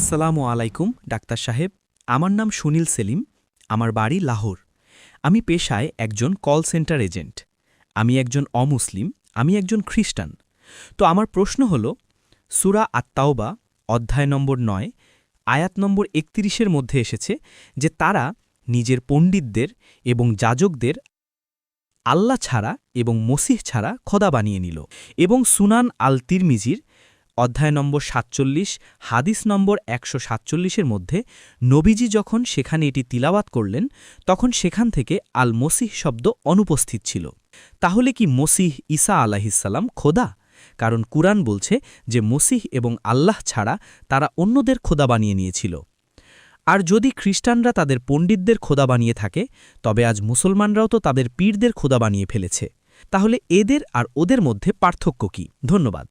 আসসালামু আলাইকুম ডাক্তার সাহেব। আমার নাম সুনীল সেলিম। আমার বাড়ি লাহোর। আমি পেশায় একজন কল সেন্টার এজেন্ট। আমি একজন অমুসলিম, আমি একজন খ্রিস্টান। তো আমার প্রশ্ন হল, সূরা আত-তাওবা অধ্যায় নম্বর ৯ আয়াত নম্বর ৩১-এর মধ্যে এসেছে যে তারা নিজের পণ্ডিতদের এবং যাজকদের আল্লাহ ছাড়া এবং মসিহ ছাড়া খোদা বানিয়ে নিল। এবং সুনান আল তিরমিজির অধ্যায় নম্বর ৪৭ হাদিস নম্বর ১৪৭-এর মধ্যে নবীজি যখন সেখানে এটি তিলাওয়াত করলেন তখন সেখান থেকে আল মসিহ শব্দ অনুপস্থিত ছিল। তাহলে কি মসিহ ঈসা আলাইহিসসালাম খোদা? কারণ কুরআন বলছে যে মসিহ এবং আল্লাহ ছাড়া তারা অন্যদের খোদা বানিয়ে নিয়েছিল। আর যদি খ্রিস্টানরা তাদের পণ্ডিতদের খোদা বানিয়ে থাকে, তবে আজ মুসলমানরাও তো তাদের পীরদের খোদা বানিয়ে ফেলেছে। তাহলে এদের আর ওদের মধ্যে পার্থক্য কি? ধন্যবাদ।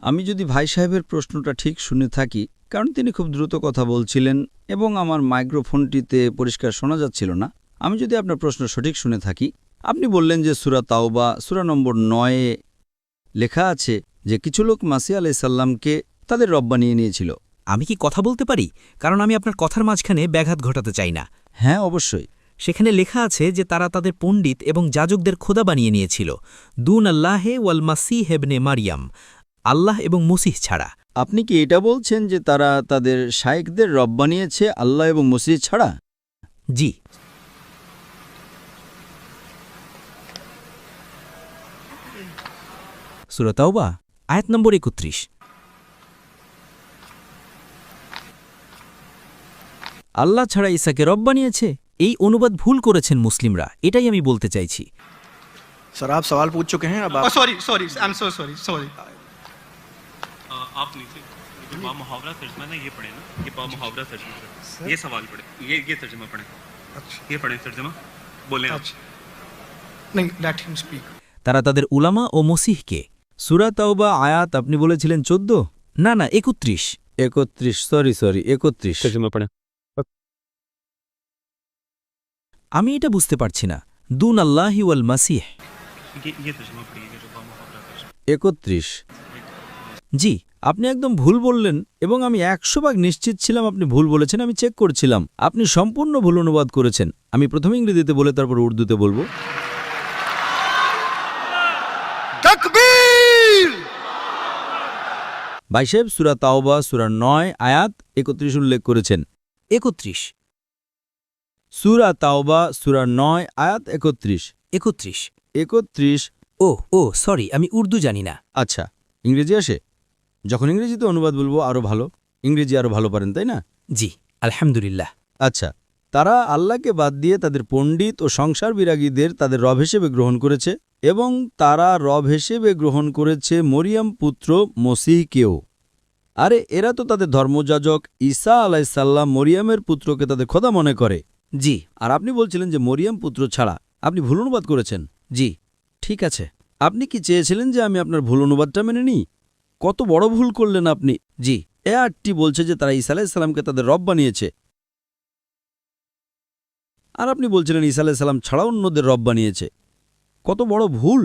আমি যদি ভাই সাহেবের প্রশ্নটা ঠিক শুনে থাকি, কারণ তিনি খুব দ্রুত কথা বলছিলেন এবং আমার মাইক্রোফোনটিতে পরিষ্কার শোনা যাচ্ছিল না, আমি যদি আপনার প্রশ্ন সঠিক শুনে থাকি, আপনি বললেন যে সূরা তাওবা সূরা নম্বর ৯-এ লেখা আছে যে কিছু লোক মাসিহ আলাইহিস সালামকে তাদের রব বানিয়ে নিয়েছিল। আমি কি কথা বলতে পারি? কারণ আমি আপনার কথার মাঝখানে ব্যাঘাত ঘটাতে চাই না। হ্যাঁ, অবশ্যই। সেখানে লেখা আছে যে তারা তাদের পণ্ডিত এবং যাজকদের খোদা বানিয়ে নিয়েছিল, দুন আল্লাহে ওয়াল মাসিহ ইবনে মারিয়াম, আল্লাহ এবং মসিহ ছাড়া। আপনি কি এটা বলছেন যে তারা তাদের শায়েখদের রব বানিয়েছে আল্লাহ এবং মসিহ ছাড়া? জি। সূরা তাওবা আয়াত নম্বর ৩১। আল্লাহ ছাড়া ঈসাকে রব বানিয়েছে, এই অনুবাদ ভুল করেছেন মুসলিমরা, এটাই আমি বলতে চাইছি। सर आप सवाल पूछ चुके हैं अब आप sorry sorry I am so sorry sorry आप नीचे जो बा मुहावरा तर्जमा ना ये पढ़े ना, ये बा मुहावरा तर्जमा सर, ये सवाल पढ़े, ये तर्जमा पढ़े। अच्छा ये पढ़े तर्जमा, बोले आप। अच्छा नहीं लेट हिम स्पीक। তারা তাদের উলামা ও মসিহকে। সূরা তাওবা আয়াত আপনি বলেছিলেন ১৪? না না, ৩১। ৩১, সরি ৩১। तर्जमा पढ़े। আমি এটা বুঝতে পারছি না। দুন আল্লাহি ওয়াল মাসিহ। ये तर्जमा पढ़िए जो बा मुहावरा तर्जमा। ৩১। জি। আপনি একদম ভুল বললেন এবং আমি ১০০% নিশ্চিত ছিলাম আপনি ভুল বলেছেন। আমি চেক করছিলাম, আপনি সম্পূর্ণ ভুল অনুবাদ করেছেন। আমি প্রথমে ইংরেজিতে বলে তারপর উর্দুতে বলবো। तकबीर ভাই সাহেব সূরা তাওবা সূরা ৯ আয়াত ৩১ উল্লেখ করেছেন। ৩১। সূরা তাওবা সূরা ৯ আয়াত ৩১। ৩১। ৩১। ও সরি, আমি উর্দু জানি না। আচ্ছা, ইংরেজি আসে? যখন ইংরেজিতে অনুবাদ বলবো আরও ভালো। ইংরেজি আরও ভালো পারেন, তাই না? জি আলহামদুলিল্লাহ। আচ্ছা, তারা আল্লাহকে বাদ দিয়ে তাদের পণ্ডিত ও সংসার বিরাগীদের তাদের রব হিসেবে গ্রহণ করেছে এবং তারা রব হিসেবে গ্রহণ করেছে মরিয়াম পুত্র মসিহকেও। আরে এরা তো তাদের ধর্মযাজক ঈসা আলাইসাল্লাম মরিয়ামের পুত্রকে তাদের খোদা মনে করে। জি। আর আপনি বলছিলেন যে মরিয়াম পুত্র ছাড়া। আপনি ভুল অনুবাদ করেছেন। জি ঠিক আছে। আপনি কি চেয়েছিলেন যে আমি আপনার ভুল অনুবাদটা মেনে নিই? কত বড় ভুল করলেন আপনি। জি। এ আয়াতটি বলছে যে তারা ঈসা আলাইসাল্লামকে তাদের রব বানিয়েছে, আর আপনি বলছিলেন ঈসা আলাইসাল্লাম ছাড়াও অন্যদের রব বানিয়েছে। কত বড় ভুল!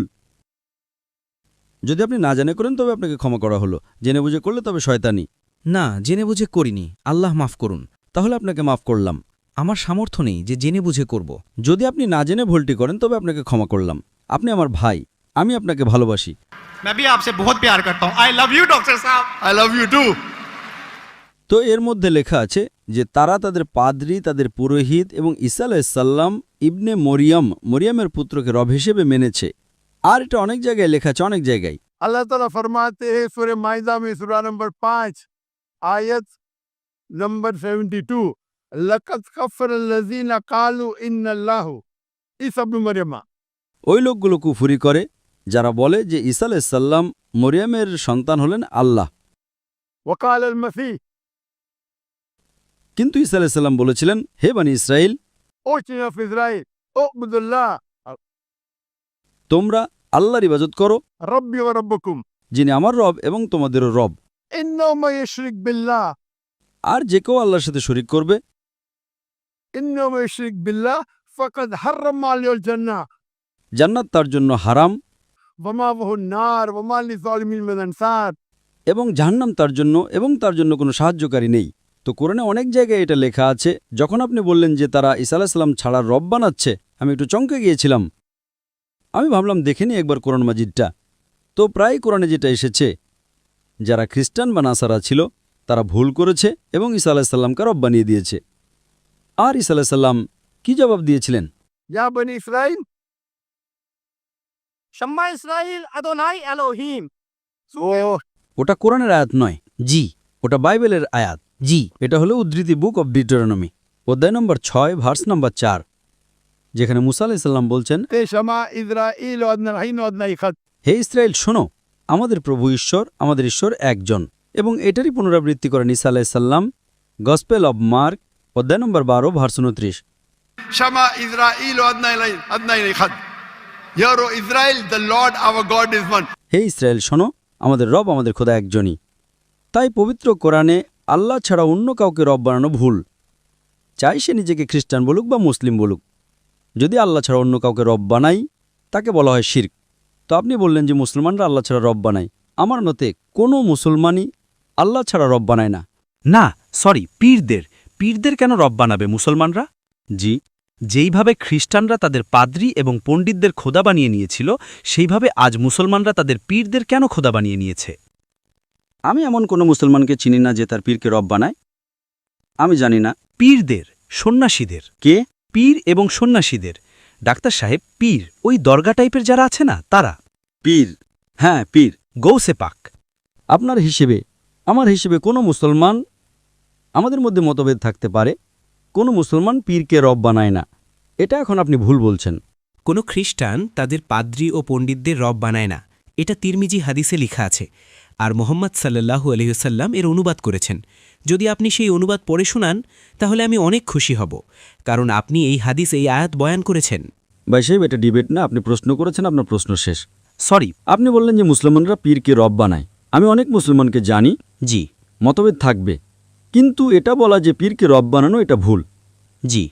যদি আপনি না জেনে করেন তবে আপনাকে ক্ষমা করা হলো, জেনে বুঝে করলে তবে শয়তানি। না, জেনে বুঝে করিনি, আল্লাহ মাফ করুন। তাহলে আপনাকে মাফ করলাম। আমার সামর্থ্য নেই যে জেনে বুঝে করব। যদি আপনি না জেনে ভুলটি করেন তবে আপনাকে ক্ষমা করলাম। আপনি আমার ভাই, আমি আপনাকে ভালোবাসি। मैं भी आपसे बहुत प्यार करता हूँ। आई लव यू डॉक्टर साहब। I love you too. তো এর মধ্যে লেখা আছে যে তারা তাদের পাদ্রী, তাদের পুরোহিত এবং ঈসা আলাইসাল্লাম ইবনে মরিয়ামের পুত্রকে রব হিসেবে মেনেছে। আর এটা অনেক জায়গায় লেখা আছে, অনেক জায়গায়। अल्लाह ताला फरमाते हैं सूरह माइदा में सूरा नंबर 5 आयत नंबर 72 लक़द कफ़रल्लज़ीना क़ालू इन्नल्लाहु ईसा इब्न मरियम। ওই লোকগুলো কুফরি করে যারা বলে যে ঈসা আলাইসাল্লাম মরিয়ামের সন্তান হলেন আল্লাহ। वक़ाल अल-मसीह কিন্তু ঈসা আলাইসাল্লাম বলেছিলেন, হে বনী ইসরাইল, ओशना फ़ी इस्राइल उअबुदुल्लाह তোমরা আল্লাহর ইবাদত করো, रब्बी व रब्बुकुम যিনি আমার রব এবং তোমাদেরও রব। इन्नहु मान युशरिक बिल्लाह আর যে কেউ আল্লাহর সাথে শরিক করবে, इन्नहु मान युशरिक बिल्लाह फ़क़द हर्रम अलैहिल जन्नह জান্নাত তার জন্য হারাম। वमा वह नार वमा लिज़ालिमीन मिन अंसार। এবং জাহান্নাম তার জন্য এবং তার জন্য কোনো সাহায্যকারী নেই। তো কোরআনে অনেক জায়গায় এটা লেখা আছে। যখন আপনি বললেন যে তারা ঈসা আলাইহিস সালাম ছাড়া রব বানাচ্ছে, আমি একটু চমকে গিয়েছিলাম। আমি ভাবলাম দেখে নি একবার কোরআন মাজিদটা। তো প্রায় কোরআনে যেটা এসেছে, যারা খ্রিস্টান বা নাসারা ছিল তারা ভুল করেছে এবং ঈসা আলাইহিস সালামকে রব বানিয়ে দিয়েছে। আর ঈসা আলাইহিস সালাম কি জবাব দিয়েছিলেন? या बनी इसराइल शम्मा इसराइल अदोनाई एलोहीम। सो ওটা কোরআনের আয়াত নয়, জি, ওটা বাইবেলের আয়াত, জি। এটা হলো উদ্ধৃতি বুক অব ডিউটেরোনমি, অধ্যায় নম্বর 6, ভার্স নম্বর 4, যেখানে মুসা আলাইহিস সালাম বলছেন, शमा इज़राइल वदना रहीन वदना इखद। হে ইসরায়েল শোনো, আমাদের প্রভু ঈশ্বর, আমাদের ঈশ্বর একজন। এবং এটারই পুনরাবৃত্তি করেন ঈসা আলাইহিস সালাম, গসপেল অব মার্ক, অধ্যায় নম্বর 12, ভার্স 29। शमा इज़राइल वदना इखद। Hear O Israel, the Lord our God is one. হে ইসরায়েল শোনো, আমাদের রব, আমাদের খোদা একজনই। তাই পবিত্র কোরআনে আল্লাহ ছাড়া অন্য কাউকে রব বানানো ভুল, চাই সে নিজেকে খ্রিস্টান বলুক বা মুসলিম বলুক। যদি আল্লাহ ছাড়া অন্য কাউকে রব বানাই, তাকে বলা হয় শিরক। তো আপনি বললেন যে মুসলমানরা আল্লাহ ছাড়া রব বানায়। আমার মতে কোনো মুসলমানই আল্লাহ ছাড়া রব বানায় না। না, সরি, পীরদের কেন রব বানাবে মুসলমানরা? জি, যেইভাবে খ্রিস্টানরা তাদের পাদ্রী এবং পণ্ডিতদের খোদা বানিয়ে নিয়েছিল, সেইভাবে আজ মুসলমানরা তাদের পীরদের কেন খোদা বানিয়ে নিয়েছে? আমি এমন কোনো মুসলমানকে চিনি না যে তার পীরকে রব বানায়। আমি জানি না। পীরদের, সন্ন্যাসীদের। কে? পীর এবং সন্ন্যাসীদের। ডাক্তার সাহেব, পীর ওই দরগা টাইপের যারা আছে না, তারা। পীর? হ্যাঁ, পীর। গৌসে পাক। আপনার হিসেবে, আমার হিসেবে কোনো মুসলমান, আমাদের মধ্যে মতভেদ থাকতে পারে, কোনো মুসলমান পীরকে রব বানায় না। এটা এখন আপনি ভুল বলছেন। কোনো খ্রিস্টান তাদের পাদ্রী ও পণ্ডিতদের রব বানায় না, এটা তিরমিজি হাদিসে লেখা আছে। আর মোহাম্মদ সাল্লাল্লাহু আলাইহি ওয়াসাল্লাম এর অনুবাদ করেছেন। যদি আপনি সেই অনুবাদ পড়ে শোনান, তাহলে আমি অনেক খুশি হব, কারণ আপনি এই হাদিস, এই আয়াত বয়ান করেছেন। ভাই সাহেব, এটা ডিবেট না, আপনি প্রশ্ন করেছেন, আপনার প্রশ্ন শেষ। সরি। আপনি বললেন যে মুসলমানরা পীরকে রব বানায়। আমি অনেক মুসলমানকে জানি, জি। মতভেদ থাকবে, কিন্তু এটা বলা যে পীরকে রব বানানো, এটা ভুল। জি।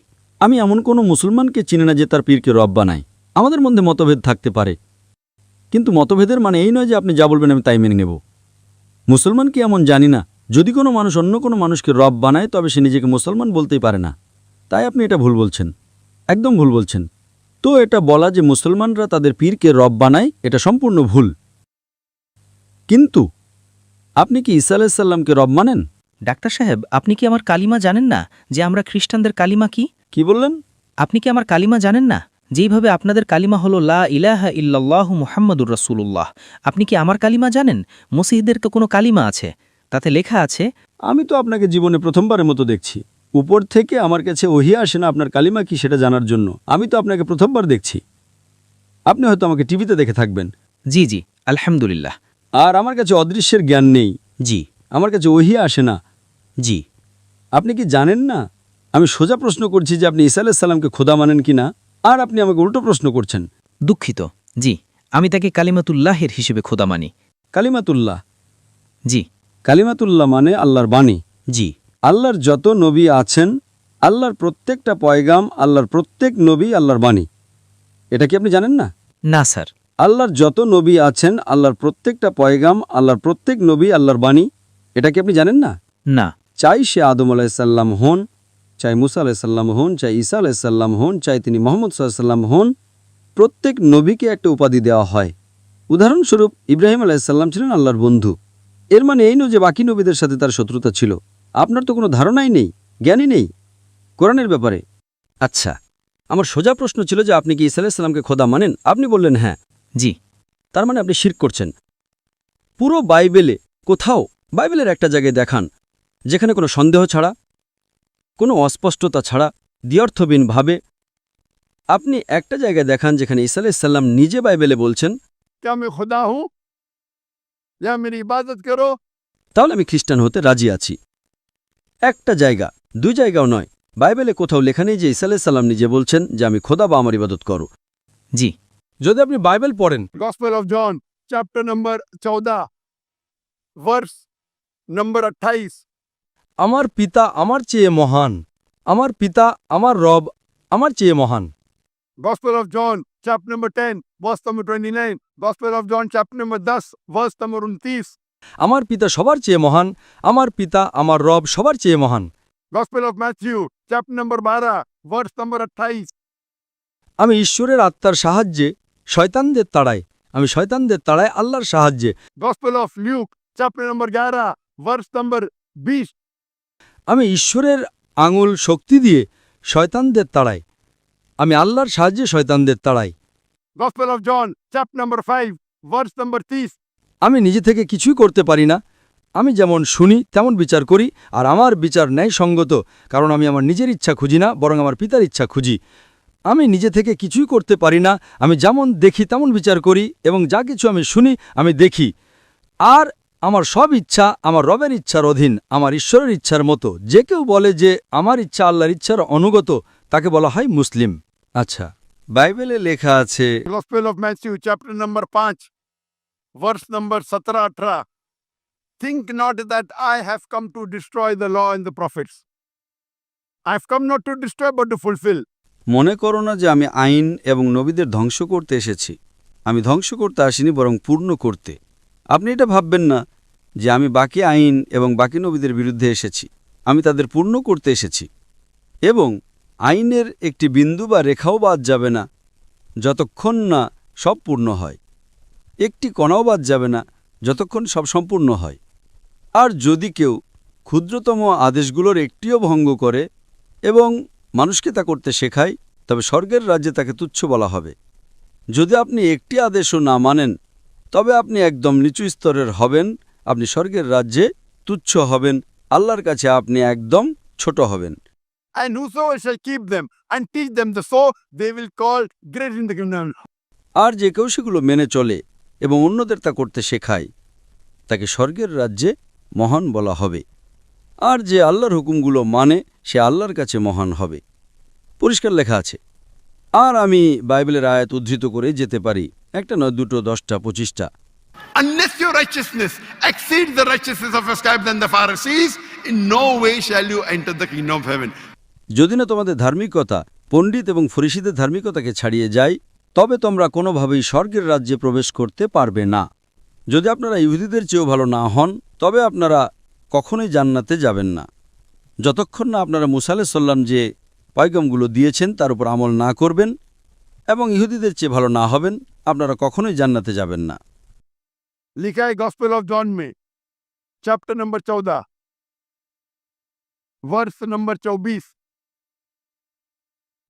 আমি এমন কোনো মুসলমানকে চিনি না যে তার পীরকে রব বানায়। আমাদের মধ্যে মতভেদ থাকতে পারে, কিন্তু মতভেদের মানে এই নয় যে আপনি যা বলবেন আমি তাই মেনে নেব। মুসলমানকে এমন জানি না, যদি কোনো মানুষ অন্য কোনো মানুষকে রব বানায় তবে সে নিজেকে মুসলমান বলতেই পারে না। তাই আপনি এটা ভুল বলছেন, একদম ভুল বলছেন। তো এটা বলা যে মুসলমানরা তাদের পীরকে রব বানায়, এটা সম্পূর্ণ ভুল। কিন্তু আপনি কি ঈসা আলাইহিস সালামকে রব মানেন? ডাক্তার সাহেব, আপনি কি আমার কালিমা জানেন না, যে আমরা খ্রিস্টানদের কালিমা কি? কি বললেন? আপনি কি আমার কালিমা জানেন না, যেইভাবে আপনাদের কালিমা হলো লা ইলাহা ইল্লাল্লাহু মুহাম্মাদুর রাসূলুল্লাহ? আপনি কি আমার কালিমা জানেন? মসিহদের তো কোনো কালিমা আছে, তাতে লেখা আছে। আমি তো আপনাকে জীবনে প্রথমবারের মতো দেখছি। উপর থেকে আমার কাছে ওহী আসে না আপনার কালিমা কি সেটা জানার জন্য। আমি তো আপনাকে প্রথমবার দেখছি। আপনি হয়তো আমাকে টিভিতে দেখে থাকবেন। জি জি, আলহামদুলিল্লাহ। আর আমার কাছে অদৃশ্যের জ্ঞান নেই। জি। আমার কাছে ওহী আসে না। জি। আপনি কি জানেন না? আমি সোজা প্রশ্ন করছি যে আপনি ঈসা আলাইহিস সালামকে খোদা মানেন কি না, আর আপনি আমাকে উল্টো প্রশ্ন করছেন। দুঃখিত। জি, আমি তাকে কালিমাতুল্লাহের হিসেবে খোদা মানি। কালিমাতুল্লাহ? জি। কালিমাতুল্লাহ মানে আল্লাহর বাণী। জি। আল্লাহর যত নবী আছেন, আল্লাহর প্রত্যেকটা পয়গাম, আল্লাহর প্রত্যেক নবী আল্লাহর বাণী। এটা কি আপনি জানেন না? না স্যার। আল্লাহর যত নবী আছেন, আল্লাহর প্রত্যেকটা পয়গাম, আল্লাহর প্রত্যেক নবী আল্লাহর বাণী। এটা কি আপনি জানেন না? না। চাই সে আদম আলাইহিসসালাম হন, চাই মুসা আলাইহিসসালাম হন, চাই ঈসা আলাইহিসসালাম হন, চাই তিনি মুহাম্মদ সাল্লাল্লাহু আলাইহি ওয়াসাল্লাম হন, প্রত্যেক নবীকে একটা উপাধি দেওয়া হয়। উদাহরণস্বরূপ ইব্রাহিম আলাইহিসসালাম ছিলেন আল্লাহর বন্ধু। এর মানে এই নয় যে বাকি নবীদের সাথে তার শত্রুতা ছিল। আপনার তো কোনো ধারণাই নেই, জ্ঞানই নেই কোরআনের ব্যাপারে। আচ্ছা, আমার সোজা প্রশ্ন ছিল যে আপনি কি ঈসা আলাইহিস সালামকে খোদা মানেন? আপনি বললেন হ্যাঁ। জি। তার মানে আপনি শিরক করছেন। পুরো বাইবেলে কোথাও, বাইবেলের একটা জায়গায় দেখান যেখানে কোনো সন্দেহ ছাড়া, কোনো অস্পষ্টতা ছাড়া, দ্ব্যর্থহীনভাবে আপনি একটা জায়গায় দেখান যেখানে ঈসা আলাইহিস সালাম নিজে বাইবেলে বলছেন, क्या मैं खुदा हूँ या मेरी इबादत करो? তাহলে আমি খ্রিস্টান হতে রাজি আছি। একটা জায়গা, দুই জায়গাও নয়, বাইবেলে কোথাও লেখা নেই যে ঈসা আলাইহিস সালাম নিজে বলছেন যে আমি খোদা বা আমার ইবাদত করো। জি। যদি আপনি বাইবেল পড়েন, Gospel of John chapter number 14 verse number 28, আমার পিতা আমার চেয়ে মহান, আমার পিতা আমার রব আমার চেয়ে মহান। Gospel of John chapter number 10, verse number 29. Gospel of John, chapter number 10, verse number 29. আমার পিতা সবার চেয়ে মহান, আমার পিতা আমার রব সবার চেয়ে মহান। Gospel of Matthew, chapter number 12, verse number 28. আমি ঈশ্বরের আত্মার সাহায্যে শয়তানদের তাড়াই, আমি শয়তানদের তাড়াই আল্লাহর সাহায্যে। Gospel of Luke, chapter number 11, verse number 20. আমি ঈশ্বরের আঙুল শক্তি দিয়ে শয়তানদের তাড়াই, আমি আল্লাহর সাহায্যে শয়তানদের তাড়াই। Gospel of John, chapter number 5, verse number 30. আমি নিজে থেকে কিছুই করতে পারি না, আমি যেমন শুনি তেমন বিচার করি, আর আমার বিচার ন্যায়সঙ্গত, কারণ আমি আমার নিজের ইচ্ছা খুঁজি না, বরং আমার পিতার ইচ্ছা খুঁজি। আমি নিজে থেকে কিছুই করতে পারি না, আমি যেমন দেখি তেমন বিচার করি, এবং যা কিছু আমি শুনি আমি দেখি। আর আমার সব ইচ্ছা আমার রবের ইচ্ছার অধীন, আমার ঈশ্বরের ইচ্ছার মতো। যে কেউ বলে যে আমার ইচ্ছা আল্লাহর ইচ্ছার অনুগত, তাকে বলা হয় মুসলিম। আচ্ছা, বাইবেলে লেখা আছে Gospel of Matthew, chapter number 5, verse number 17-18. Think not that I have come to destroy the law and the prophets. I have come not to destroy but to fulfill. মনে করো না যে আমি আইন এবং নবীদের ধ্বংস করতে এসেছি। আমি ধ্বংস করতে আসিনি, বরং পূর্ণ করতে। আপনি এটা ভাববেন না যে আমি বাকি আইন এবং বাকি নবীদের বিরুদ্ধে এসেছি। আমি তাদের পূর্ণ করতে এসেছি। এবং আইনের একটি বিন্দু বা রেখাও বাদ যাবে না যতক্ষণ না সব পূর্ণ হয়। একটি কণাও বাদ যাবে না যতক্ষণ সব সম্পূর্ণ হয়। আর যদি কেউ ক্ষুদ্রতম আদেশগুলোর একটিও ভঙ্গ করে এবং মানুষকে তা করতে শেখায়, তবে স্বর্গের রাজ্যে তাকে তুচ্ছ বলা হবে। যদি আপনি একটি আদেশও না মানেন, তবে আপনি একদম নিচু স্তরের হবেন, আপনি স্বর্গের রাজ্যে তুচ্ছ হবেন, আল্লাহর কাছে আপনি একদম ছোট হবেন। And whosoever shall keep them and teach them the so, they will call great in the kingdom. আর যে কেউ সেগুলো মেনে চলে এবং অন্যদের তা করতে শেখায়, তাকে স্বর্গের রাজ্যে মহান বলা হবে। আর যে আল্লাহর হুকুমগুলো মানে, সে আল্লাহর কাছে মহান হবে। পরিষ্কার লেখা আছে। আর আমি বাইবেলের আয়াত উদ্ধৃত করে যেতে পারি, একটা নয়, দুটো, 10টা, 25টা। Unless your righteousness exceeds the righteousness of your scribes and the Pharisees, in no way shall you enter the kingdom of heaven. যদি না তোমাদের ধার্মিকতা পণ্ডিত এবং ফরিসিদের ধার্মিকতাকে ছাড়িয়ে যায়, তবে তোমরা কোনোভাবেই স্বর্গের রাজ্যে প্রবেশ করতে পারবে না। যদি আপনারা ইহুদিদের চেয়েও ভালো না হন, তবে আপনারা কখনোই জান্নাতে যাবেন না। যতক্ষণ না আপনারা মুসা আলাইহিস সালাম যে পয়গামগুলো দিয়েছেন তার উপর আমল না করবেন এবং ইহুদিদের চেয়ে ভালো না হবেন, আপনারা কখনোই জান্নাতে যাবেন না। लिखा है गॉस्पेल ऑफ जॉन में chapter number 14 verse number 24.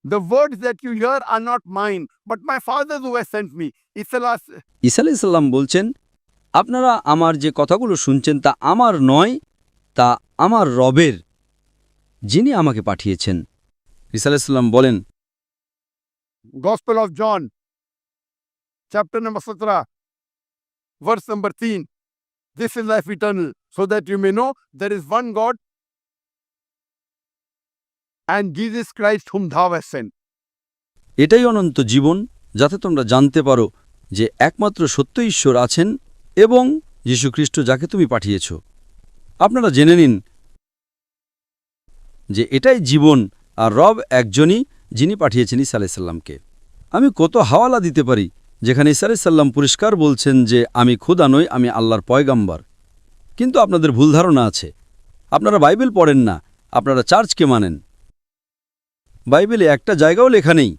The words that you hear are not mine, but my Father who has sent me. ঈসা আলাইহিস সালাম বলছেন, আপনারা আমার যে কথাগুলো শুনছেন তা আমার নয়, তা আমার রবের, যিনি আমাকে পাঠিয়েছেন। ঈসা আলাইহিস সালাম বলেন, Gospel of John, chapter number 17, verse number 3. This is life eternal, so that you may know there is one God and Jesus Christ whom thou hast sent. এটাই অনন্ত জীবন, যাতে তোমরা জানতে পারো যে একমাত্র সত্য ঈশ্বর আছেন এবং যীশুখ্রিস্ট যাকে তুমি পাঠিয়েছ। আপনারা জেনে নিন যে এটাই জীবন, আর রব একজনই, যিনি পাঠিয়েছেন ঈসা আলাইহিস সালামকে। আমি কত হাওয়ালা দিতে পারি যেখানে ঈসা আলাইহিস সালাম পরিষ্কার বলছেন যে আমি খোদা নই, আমি আল্লাহর পয়গাম্বর। কিন্তু আপনাদের ভুল ধারণা আছে। আপনারা বাইবেল পড়েন না, আপনারা চার্চকে মানেন। বাইবেলে একটা জায়গাও লেখা নেই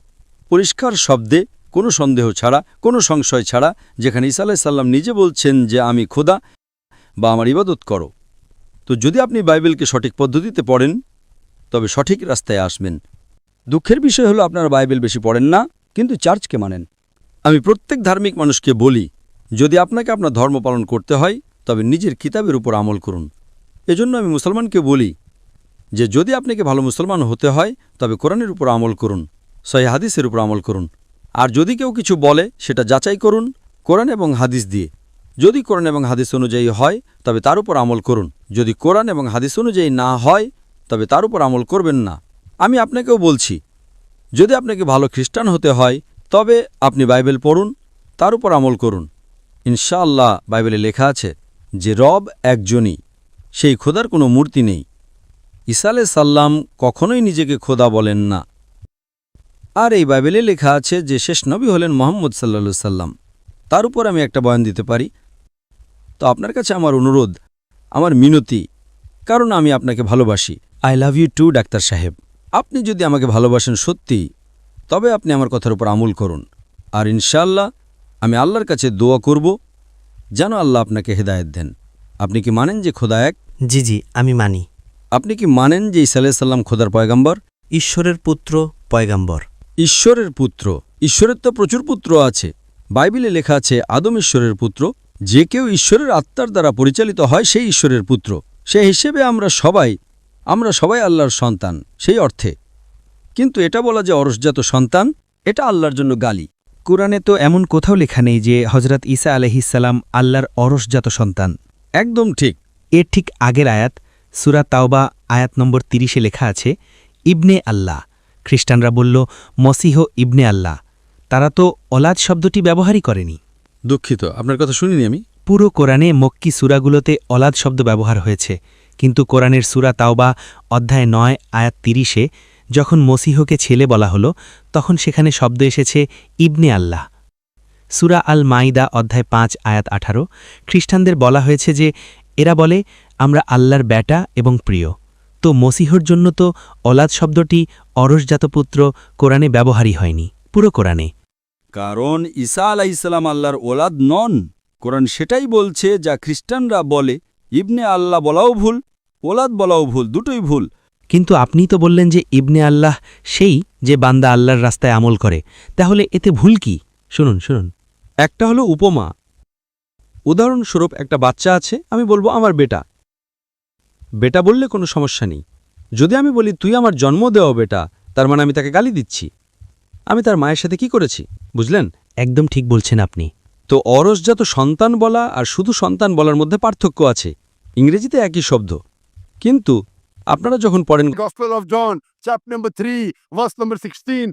পরিষ্কার শব্দে, কোনো সন্দেহ ছাড়া, কোনো সংশয় ছাড়া, যেখানে ঈসা আলাইহিস সালাম নিজে বলছেন যে আমি খোদা বা আমার ইবাদত করো। তো যদি আপনি বাইবেলকে সঠিক পদ্ধতিতে পড়েন, তবে সঠিক রাস্তায় আসবেন। দুঃখের বিষয় হলো আপনারা বাইবেল বেশি পড়েন না, কিন্তু চার্চকে মানেন। আমি প্রত্যেক ধার্মিক মানুষকে বলি, যদি আপনাকে আপনার ধর্ম পালন করতে হয়, তবে নিজের কিতাবের উপর আমল করুন। এজন্য আমি মুসলমানকে বলি যে যদি আপনাকে ভালো মুসলমান হতে হয়, তবে কোরআনের উপর আমল করুন, সহিহ হাদিসের উপর আমল করুন। আর যদি কেউ কিছু বলে, সেটা যাচাই করুন কোরআন এবং হাদিস দিয়ে। যদি কোরআন এবং হাদিস অনুযায়ী হয়, তবে তার উপর আমল করুন। যদি কোরআন এবং হাদিস অনুযায়ী না হয়, তবে তার উপর আমল করবেন না। আমি আপনাকেও বলছি, যদি আপনাকে ভালো খ্রিস্টান হতে হয়, তবে আপনি বাইবেল পড়ুন, তার উপর আমল করুন। ইনশাআল্লাহ বাইবেলে লেখা আছে যে রব একজনই, সেই খোদার কোনো মূর্তি নেই। ঈসা আলাইহিস সালাম কখনোই নিজেকে খোদা বলেন না। আর এই বাইবেলে লেখা আছে যে শেষ নবী হলেন মোহাম্মদ সাল্লা সাল্লাম। তার উপর আমি একটা বয়ান দিতে পারি। তো আপনার কাছে আমার অনুরোধ, আমার মিনতি, কারণ আমি আপনাকে ভালোবাসি। I love you too doctor সাহেব। আপনি যদি আমাকে ভালোবাসেন সত্যি, তবে আপনি আমার কথার উপর আমল করুন। আর ইনশাআল্লাহ আমি আল্লাহর কাছে দোয়া করব যেন আল্লাহ আপনাকে হেদায়েত দেন। আপনি কি মানেন যে খোদা এক? জি জি, আমি মানি। আপনি কি মানেন যে ঈসা আলাইহিস সালাম খোদার পয়গাম্বর? ঈশ্বরের পুত্র, পয়গাম্বর। ঈশ্বরের পুত্র। ঈশ্বরের তো প্রচুর পুত্র আছে। বাইবেলে লেখা আছে আদম ঈশ্বরের পুত্র। যে কেউ ঈশ্বরের আত্মার দ্বারা পরিচালিত হয় সেই ঈশ্বরের পুত্র। সেই হিসেবে আমরা সবাই আল্লাহর সন্তান সেই অর্থে। কিন্তু এটা বলা যে অরসজাত সন্তান, এটা আল্লাহর জন্য গালি। কোরআনে তো এমন কোথাও লেখা নেই যে হজরত ঈসা আলাইহিসসালাম আল্লাহর অরসজাত সন্তান। একদম ঠিক। এর ঠিক আগের আয়াত সূরা তাওবা আয়াত নম্বর 30-এ লেখা আছে ইবনে আল্লাহ। খ্রিস্টানরা বলল মসিহ ইবনে আল্লাহ। তারা তো অলাদ শব্দটি ব্যবহারই করেনি। দুঃখিত, আপনার কথা শুনিনি আমি। পুরো কোরআনে মক্কি সূরাগুলোতে অলাদ শব্দ ব্যবহার হয়েছে, কিন্তু কোরআনের সূরা তাওবা অধ্যায় 9 আয়াত 30-এ যখন মসিহকে ছেলে বলা হলো, তখন সেখানে শব্দ এসেছে ইবনে আল্লাহ। সূরা আল মাইদা অধ্যায় 5 আয়াত 18 খ্রিস্টানদের বলা হয়েছে যে এরা বলে আমরা আল্লাহর বেটা এবং প্রিয়। তো মসিহর জন্য তো অলাদ শব্দটি অরসজাত পুত্র কোরআনে ব্যবহারই হয়নি পুরো কোরআনে। কারণ ঈসা আলাইহিসসালাম আল্লাহর ওলাদ নন। কোরআন সেটাই বলছে যা খ্রিস্টানরা বলে। ইবনে আল্লাহ বলাও ভুল, ওলাদ বলাও ভুল, দুটোই ভুল। কিন্তু আপনি তো বললেন যে ইবনে আল্লাহ সেই যে বান্দা আল্লাহর রাস্তায় আমল করে, তাহলে এতে ভুল কি? শুনুন শুনুন, একটা হলো উপমা। উদাহরণস্বরূপ একটা বাচ্চা আছে, আমি বলবো আমার বেটা। বেটা বললে কোনো সমস্যা নেই। যদি আমি বলি তুই আমার জন্ম দেওয়া বেটা, তার মানে আমি তাকে গালি দিচ্ছি। আমি তার মায়ের সাথে কি করেছি, বুঝলেন? একদম ঠিক বলছেন আপনি। তো অরসজাত সন্তান বলা আর শুধু সন্তান বলার মধ্যে পার্থক্য আছে। ইংরেজিতে একই শব্দ, কিন্তু আপনারা যখন পড়েন Gospel of John, chapter number 3, verse number 16.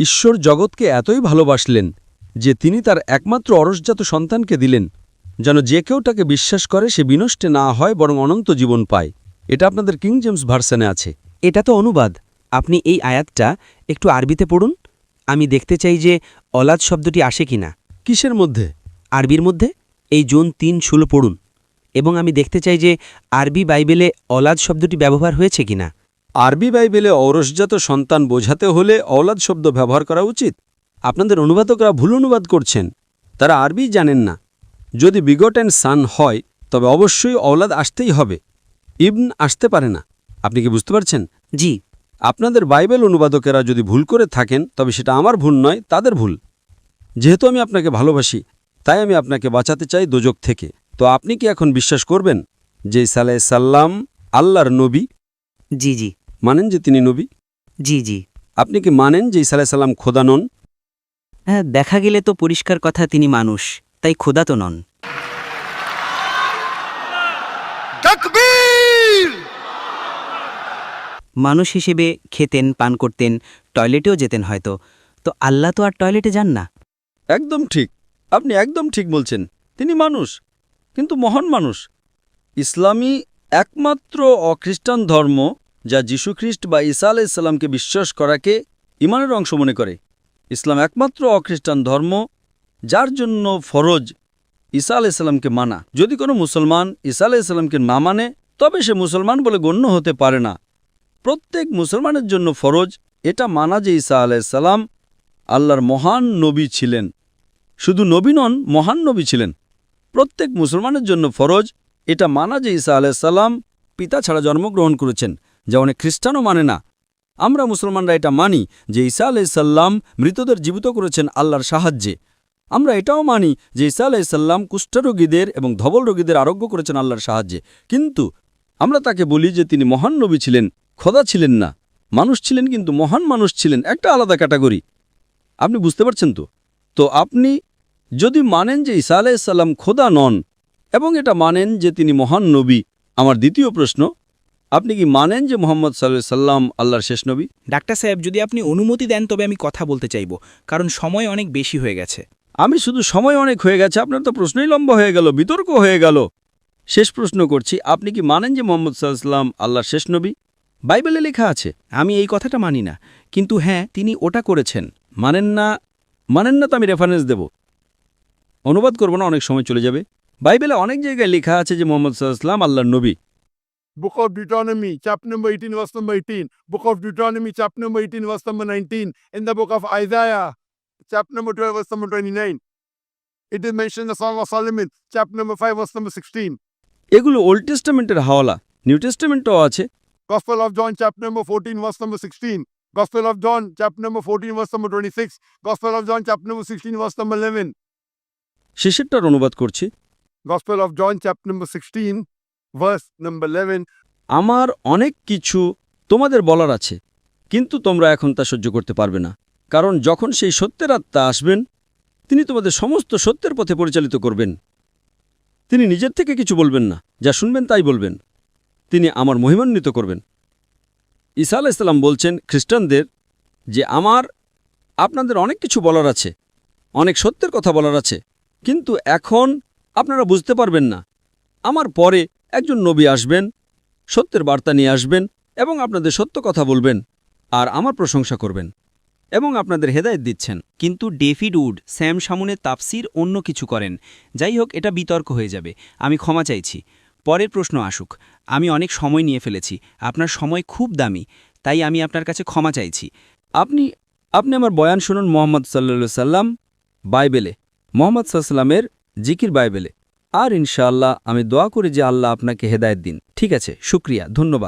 ঈশ্বর জগৎকে এতই ভালোবাসলেন যে তিনি তার একমাত্র অরসজাত সন্তানকে দিলেন, যেন যে কেউ তাকে বিশ্বাস করে সে বিনষ্টে না হয় বরং অনন্ত জীবন পায়। এটা আপনাদের কিং জেমস ভার্সনে আছে। এটা তো অনুবাদ। আপনি এই আয়াতটা একটু আরবিতে পড়ুন। আমি দেখতে চাই যে অলাদ শব্দটি আসে কিনা। কিসের মধ্যে? আরবির মধ্যে এই জুন 3:16 পড়ুন, এবং আমি দেখতে চাই যে আরবি বাইবেলে অলাদ শব্দটি ব্যবহার হয়েছে কিনা। আরবি বাইবেলে অরসজাত সন্তান বোঝাতে হলে অওলাদ শব্দ ব্যবহার করা উচিত। আপনাদের অনুবাদকরা ভুল অনুবাদ করছেন, তারা আরবি জানেন না। যদি বিগটেন সান হয় তবে অবশ্যই অওলাদ আসতেই হবে, ইবন আসতে পারে না। আপনি কি বুঝতে পারছেন? জি। আপনাদের বাইবেল অনুবাদকেরা যদি ভুল করে থাকেন তবে সেটা আমার ভুল নয়, তাদের ভুল। যেহেতু আমি আপনাকে ভালোবাসি, তাই আমি আপনাকে বাঁচাতে চাই দোজক থেকে। তো আপনি কি এখন বিশ্বাস করবেন যে ঈসা আলাইহিস সালাম আল্লাহর নবী? জি জি। মানেন যে তিনি নবী? জি জি। আপনি কি মানেন যে ঈসা আলাইহিস সালাম খোদা নন? হ্যাঁ, দেখা গেলে তো পরিষ্কার কথা তিনি মানুষ, তাই খোদা তো নন। Takbir! মানুষ হিসেবে খেতেন, পান করতেন, টয়লেটেও যেতেন হয়তো। তো আল্লাহ তো আর টয়লেটে যান না। একদম ঠিক, আপনি একদম ঠিক বলছেন। তিনি মানুষ, কিন্তু মহান মানুষ। ইসলামী একমাত্র অখ্রিস্টান ধর্ম যা যীশুখ্রিস্ট বা ঈসা আলাইহিস সালামকে বিশ্বাস করাকে ঈমানের অংশ মনে করে। ইসলাম একমাত্র অখ্রিস্টান ধর্ম যার জন্য ফরজ ঈসা আলাইহিস সালামকে মানা। যদি কোনো মুসলমান ঈসা আলাইহিস সালামকে না মানে তবে সে মুসলমান বলে গণ্য হতে পারে না। প্রত্যেক মুসলমানের জন্য ফরজ এটা মানা যে ঈসা আলাইহিস সালাম আল্লাহর মহান নবী ছিলেন। শুধু নবী নন, মহান নবী ছিলেন। প্রত্যেক মুসলমানের জন্য ফরজ এটা মানা যে ঈসা আলাইহিস সালাম পিতা ছাড়া জন্মগ্রহণ করেছেন, যা অনেক খ্রিস্টানও মানে না। আমরা মুসলমানরা এটা মানি যে ঈসা আলাইহিস সালাম মৃতদের জীবিত করেছেন আল্লাহর সাহায্যে। আমরা এটাও মানি যে ঈসা আলাইহিস সালাম কুষ্ঠরোগীদের এবং ধবল রোগীদের আরোগ্য করেছেন আল্লাহর সাহায্যে। কিন্তু আমরা তাকে বলি যে তিনি মহান নবী ছিলেন, খোদা ছিলেন না। মানুষ ছিলেন, কিন্তু মহান মানুষ ছিলেন, একটা আলাদা ক্যাটাগরি। আপনি বুঝতে পারছেন তো? তো আপনি যদি মানেন যে ঈসা আলাইহিস সালাম খোদা নন এবং এটা মানেন যে তিনি মহান নবী, আমার দ্বিতীয় প্রশ্ন, আপনি কি মানেন যে মুহাম্মদ সাল্লাল্লাহু আলাইহি সাল্লাম আল্লাহর শেষ নবী? ডাক্তার সাহেব, যদি আপনি অনুমতি দেন তবে আমি কথা বলতে চাইব, কারণ সময় অনেক বেশি হয়ে গেছে। আমি শুধু সময় অনেক হয়ে গেছে, আপনার তো প্রশ্নই লম্বা হয়ে গেল, বিতর্ক হয়ে গেল। শেষ প্রশ্ন করছি, আপনি কি মানেন যে মুহাম্মদ সাল্লাল্লাহু আলাইহি সাল্লাম আল্লাহর শেষ নবী? বাইবেলে লেখা আছে। আমি এই কথাটা মানি না, কিন্তু হ্যাঁ তিনি ওটা করেছেন। মানেন না তো আমি রেফারেন্স দেব, অনুবাদ করব না, অনেক সময় চলে যাবে। বাইবেলে অনেক জায়গায় লেখা আছে যে মোহাম্মদ সাল্লাল্লাহু আলাইহি ওয়াসাল্লাম আল্লাহর নবী। Book of Deuteronomy, chapter number 18, verse number 18. Book of Deuteronomy, chapter number 18, verse number 19. In the book of Isaiah, chapter number 12, verse number 29. It is mentioned in the Song of Solomon, chapter number 5, verse number 16. এগুলো old টেস্টামেন্টের হাওয়ালা, new টেস্টামেন্টও আছে। Gospel of John, chapter number 14, verse number 16. Gospel of John, chapter number 14, verse number 26. Gospel of John, chapter number 16, verse number 11. শেষেরটার অনুবাদ করছি। Gospel of John, chapter number 16, verse number 11. আমার অনেক কিছু তোমাদের বলার আছে, কিন্তু তোমরা এখন তা সহ্য করতে পারবে না, কারণ যখন সেই সত্যের আত্মা আসবেন তিনি তোমাদের সমস্ত সত্যের পথে পরিচালিত করবেন। তিনি নিজের থেকে কিছু বলবেন না, যা শুনবেন তাই বলবেন। তিনি আমার মহিমান্বিত করবেন। ঈসা আলাইহিস সালাম বলছেন খ্রিস্টানদের যে আপনাদের অনেক কিছু বলার আছে, অনেক সত্যের কথা বলার আছে, কিন্তু এখন আপনারা বুঝতে পারবেন না। আমার পরে একজন নবী আসবেন, সত্যের বার্তা নিয়ে আসবেন এবং আপনাদের সত্য কথা বলবেন আর আমার প্রশংসা করবেন এবং আপনাদের হেদায়েত দিচ্ছেন। কিন্তু ডেভিড উড স্যাম শামুনের তাফসির অন্য কিছু করেন। যাই হোক, এটা বিতর্ক হয়ে যাবে। আমি ক্ষমা চাইছি। পরের প্রশ্ন আসুক। আমি অনেক সময় নিয়ে ফেলেছি, আপনার সময় খুব দামি, তাই আমি আপনার কাছে ক্ষমা চাইছি। আপনি আমার বয়ান শুনুন মোহাম্মদ সাল্লাল্লাহু আলাইহি সাল্লাম বাইবেলে, মোহাম্মদ সাল্লাল্লাহু আলাইহি সাল্লামের জিকির বাইবেলে, আর ইনশাআল্লাহ আমি দোয়া করি যে আল্লাহ আপনাকে হেদায়েত দিন। ঠিক আছে, শুকরিয়া, ধন্যবাদ।